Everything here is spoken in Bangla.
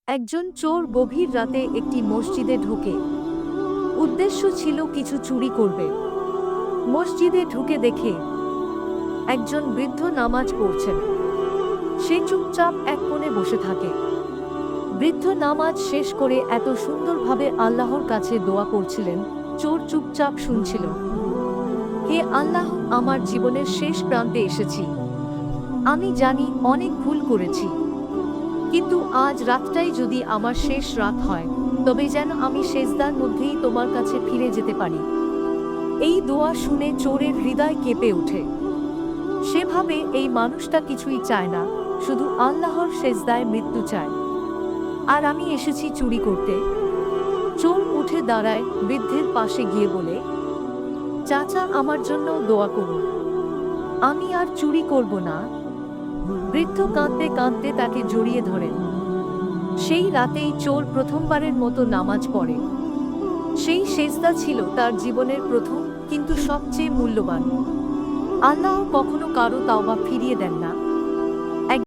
একজন চোর গভীর রাতে একটি মসজিদে ঢোকে। উদ্দেশ্য ছিল কিছু চুরি করবে। মসজিদে ঢুকে দেখে একজন বৃদ্ধ নামাজ পড়ছেন। সে চুপচাপ এক কোণে বসে থাকে। বৃদ্ধ নামাজ শেষ করে এত সুন্দরভাবে আল্লাহর কাছে দোয়া করছিলেন, চোর চুপচাপ শুনছিল। হে আল্লাহ, আমার জীবনের শেষ প্রান্তে এসেছি। আমি জানি অনেক ভুল করেছি, কিন্তু আজ রাতটাই যদি আমার শেষ রাত হয়, তবে যেন আমি সেজদার মধ্যেই তোমার কাছে ফিরে যেতে পারি। এই দোয়া শুনে চোরের হৃদয় কেঁপে ওঠে। সে ভাবে এই মানুষটা কিছুই চায় না, শুধু আল্লাহর সেজদায় মৃত্যু চায়। আর আমি এসেছি চুরি করতে। চোর উঠে দাঁড়ায়, বৃদ্ধের পাশে গিয়ে বলে, চাচা, আমার জন্য দোয়া করুন, আমি আর চুরি করব না। বৃদ্ধ কাঁদতে কাঁদতে তাকে জড়িয়ে ধরেন। সেই রাতেই চোর প্রথমবারের মতো নামাজ পড়ে। সেই সেজদা ছিল তার জীবনের প্রথম, কিন্তু সবচেয়ে মূল্যবান। আল্লাহ কখনো কারো তাওবা ফিরিয়ে দেন না।